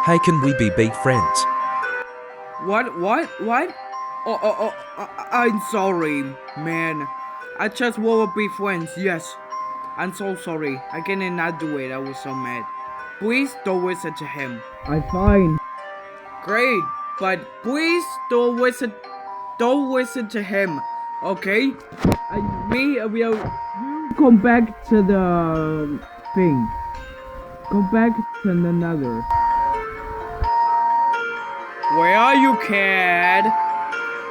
Hey, can we be friends? What? I'm sorry, man. I just want to be friends, yes. I'm so sorry. I cannot do it. I was so mad. Please don't listen to him. I'm fine. Great, but please don't listen to him, okay? Me will you come back to the thing. Go back to another. Where are you, Cat?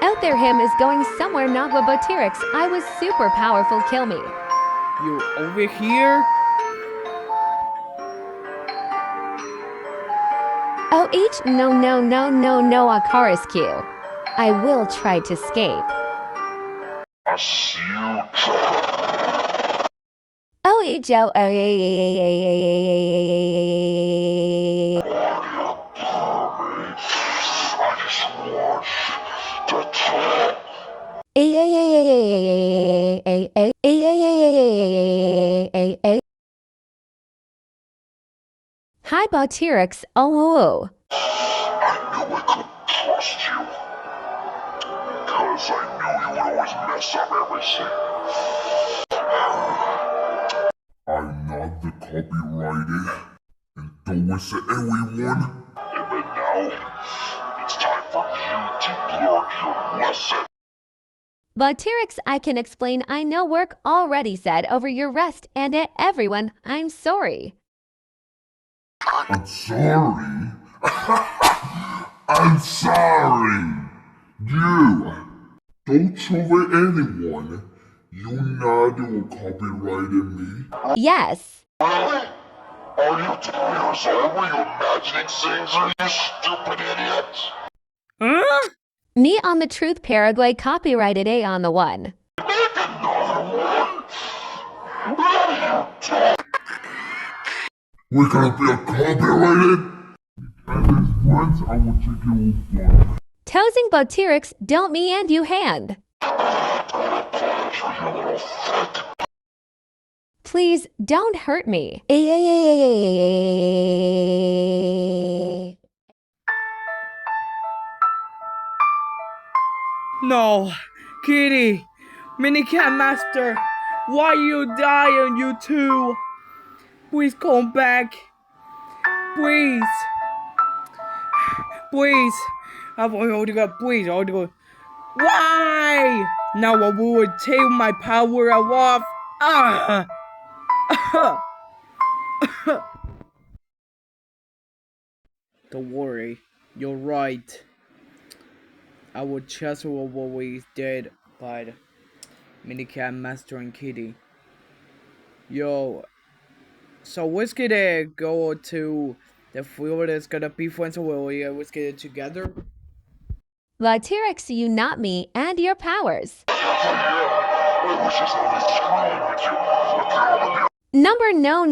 Out there him is going somewhere not with bautirix. I was super powerful, kill me. You over here? Oh each no a car is Q. I will try to escape. Oh each oh Hi bautirix, oh. I knew I could trust you. Because I knew you would always mess up everything. I'm not the copywriter. And don't listen to everyone. And then now, it's time for you to learn your lesson. Bautirix, I can explain. I know work already said over your rest and everyone, I'm sorry. I'm sorry? I'm sorry! You! Don't tell anyone. You know you will copyright me. Yes. Really? Are you 2 years old? Were you imagining things, you stupid idiot? Huh? Me on the Truth Paraguay copyrighted A on the one. Make another one? What are you doing? We're gonna be a copyrighted? And as friends, I will take you one. Toasing bautirix, don't me and you hand. You little fuck. Please don't hurt me. No, Kitty, Minicat Master, why you dying, you two? Please come back. Please. Please. I'm holding up, please, holding up. Why? Now I will take my power off. Ah! Don't worry, you're right. Our chest will always dead, but Minicat Master and Kitty. Yo, so let's gonna go to the field that's gonna be friends with let's get it together. Bautirix, you not me and your powers. I was just only screwing with you. Number no.